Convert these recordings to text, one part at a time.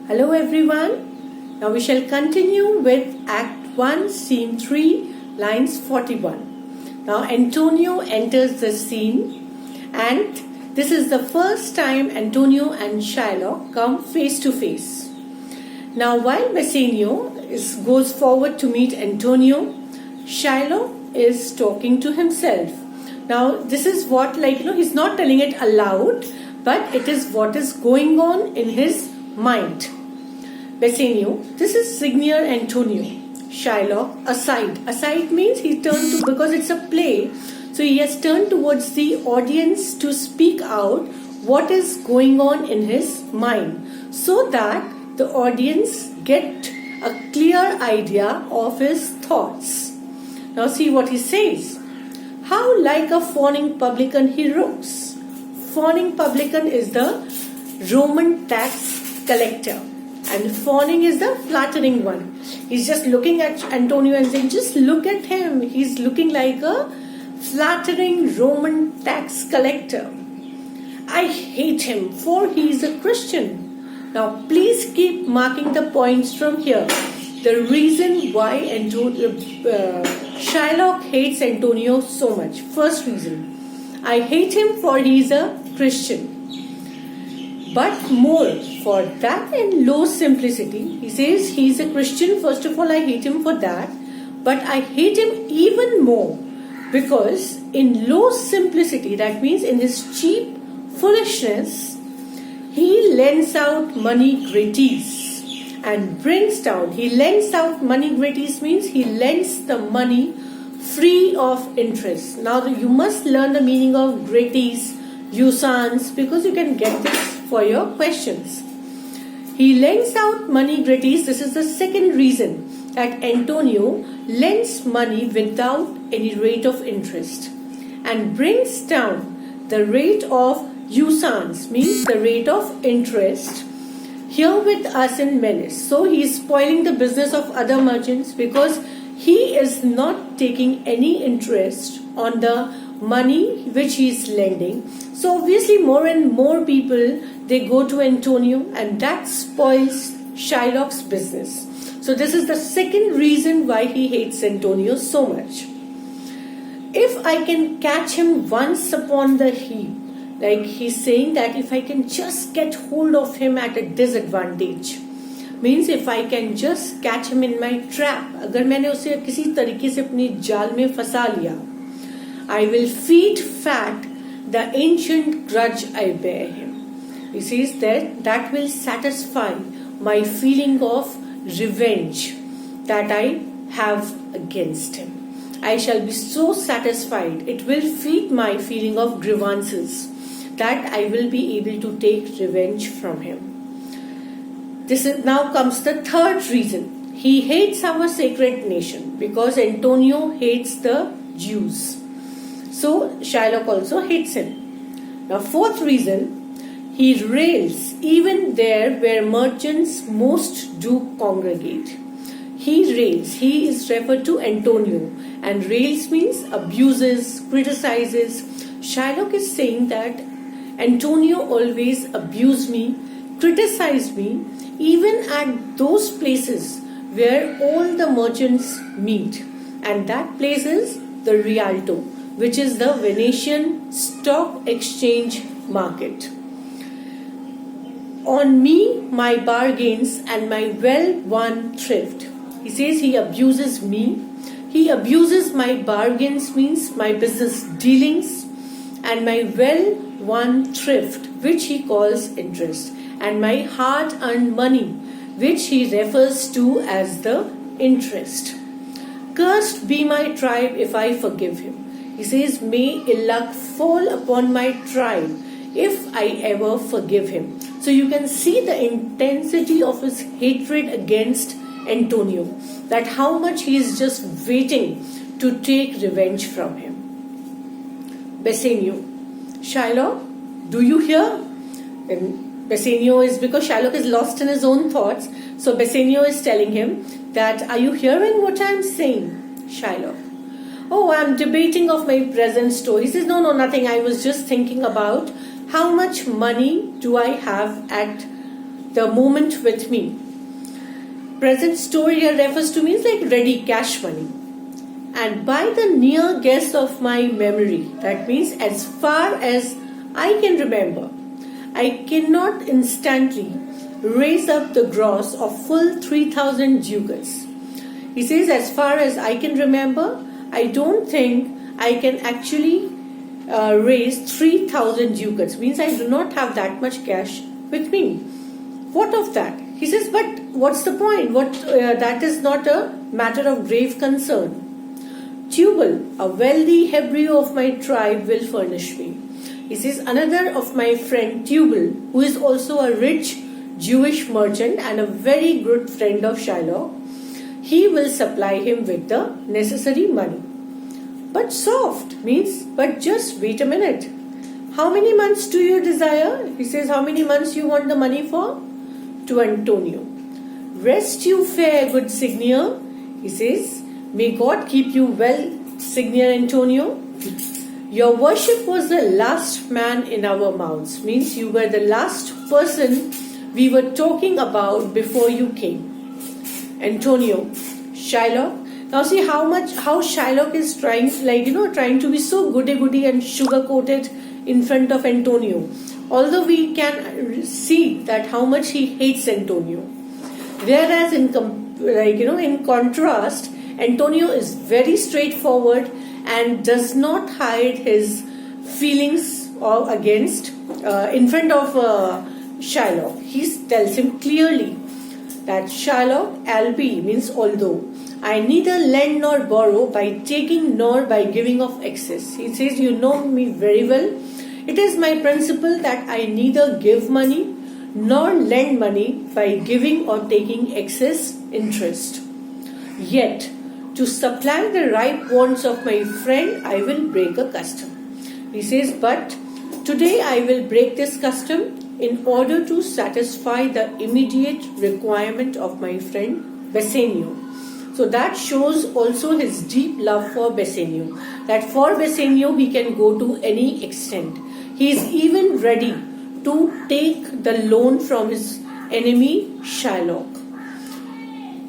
Hello everyone. Now we shall continue with Act 1, Scene 3, lines 41. Now Antonio enters the scene and this is the first time Antonio and Shylock come face to face. Now while Bassanio goes forward to meet Antonio, Shylock is talking to himself. Now this is what he's not telling it aloud, but it is what is going on in his mind. Bassanio, this is Signor Antonio. Shylock, aside. Aside means he turned to, because it's a play, so he has turned towards the audience to speak out what is going on in his mind, so that the audience get a clear idea of his thoughts. Now see what he says. How like a fawning publican he looks. Fawning publican is the Roman tax collector. And fawning is the flattering one. He's just looking at Antonio and saying, just look at him. He's looking like a flattering Roman tax collector. I hate him, for he is a Christian. Now please keep marking the points from here. The reason why Shylock hates Antonio so much. First reason, I hate him for he is a Christian. But more for that and low simplicity, he says he is a Christian. First of all, I hate him for that. But I hate him even more because in low simplicity, that means in his cheap foolishness, he lends out money gratis and brings down. He lends out money gratis means he lends the money free of interest. Now you must learn the meaning of gratis, usance, because you can get this for your questions. He lends out money gratis. This is the second reason that Antonio lends money without any rate of interest and brings down the rate of usance, means the rate of interest, here with us in Venice. So he is spoiling the business of other merchants because he is not taking any interest on the money which he is lending. So obviously more and more people, they go to Antonio and that spoils Shylock's business. So this is the second reason why he hates Antonio so much. If I can catch him once upon the heap, like he's saying that if I can just get hold of him at a disadvantage, means if I can just catch him in my trap, अगर मैंने उसे किसी तरीके से अपनी जाल में फंसा लिया, I will feed fat the ancient grudge I bear him. He says that will satisfy my feeling of revenge that I have against him. I shall be so satisfied. It will feed my feeling of grievances that I will be able to take revenge from him. Now comes the third reason. He hates our sacred nation because Antonio hates the Jews. So Shylock also hates him. Now fourth reason, he rails even there where merchants most do congregate. He rails. He is referred to Antonio, and rails means abuses, criticizes. Shylock is saying that Antonio always abused me, criticized me, even at those places where all the merchants meet. And that place is the Rialto, which is the Venetian stock exchange market. On me, my bargains and my well-won thrift. He says he abuses me. He abuses my bargains, means my business dealings, and my well-won thrift, which he calls interest, and my hard-earned money, which he refers to as the interest. Cursed be my tribe if I forgive him. He says, may ill luck fall upon my tribe if I ever forgive him. So you can see the intensity of his hatred against Antonio, that how much he is just waiting to take revenge from him. Bassanio, Shylock, do you hear? And Bassanio is, because Shylock is lost in his own thoughts, so Bassanio is telling him that, are you hearing what I am saying? Shylock, oh, I am debating of my present store. He says, no, nothing. I was just thinking about how much money do I have at the moment with me. Present story here refers to means like ready cash money. And by the near guess of my memory, that means as far as I can remember, I cannot instantly raise up the gross of full 3,000 ducats. He says, as far as I can remember, I don't think I can actually raise 3,000 ducats. Means I do not have that much cash with me. What of that? He says, but what's the point? That is not a matter of grave concern. Tubal, a wealthy Hebrew of my tribe, will furnish me. He says, another of my friend Tubal, who is also a rich Jewish merchant and a very good friend of Shylock, he will supply him with the necessary money. But soft means, but just wait a minute. How many months do you desire? He says, how many months you want the money for? To Antonio. Rest you fair, good Signior. He says, may God keep you well, Signior Antonio. Your worship was the last man in our mouths. Means you were the last person we were talking about before you came. Antonio, Shylock. Now see how Shylock is trying to be so goody-goody and sugar-coated in front of Antonio. Although we can see that how much he hates Antonio. Whereas in contrast, Antonio is very straightforward and does not hide his feelings in front of Shylock. He tells him clearly that Shylock, albeit means although, I neither lend nor borrow by taking nor by giving of excess. He says, you know me very well. It is my principle that I neither give money nor lend money by giving or taking excess interest. Yet, to supply the ripe wants of my friend, I will break a custom. He says, but today I will break this custom in order to satisfy the immediate requirement of my friend Bassanio. So that shows also his deep love for Bassanio. That for Bassanio he can go to any extent. He is even ready to take the loan from his enemy Shylock.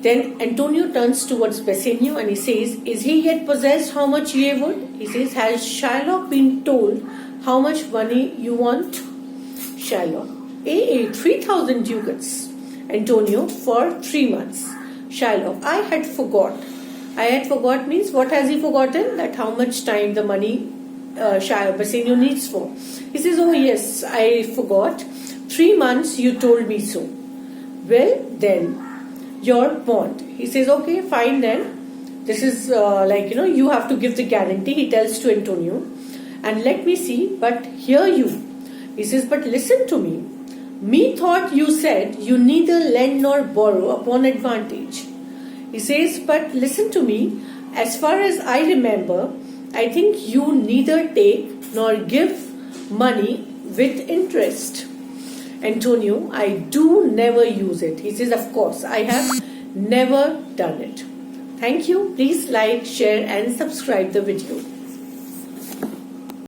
Then Antonio turns towards Bassanio and he says, is he yet possessed how much ye would? He says, has Shylock been told how much money you want? Shylock, 3,000 ducats. Antonio, for 3 months. Shylock, I had forgot means what has he forgotten? That how much time the money Bassanio needs for. He says, oh yes, I forgot. 3 months you told me so. Well then, your bond. He says, okay, fine then. This is you have to give the guarantee, he tells to Antonio. And let me see, but hear you. He says, but listen to me. Methought you said you neither lend nor borrow upon advantage. He says, but listen to me. As far as I remember, I think you neither take nor give money with interest. Antonio, I do never use it. He says, of course, I have never done it. Thank you. Please like, share and subscribe the video.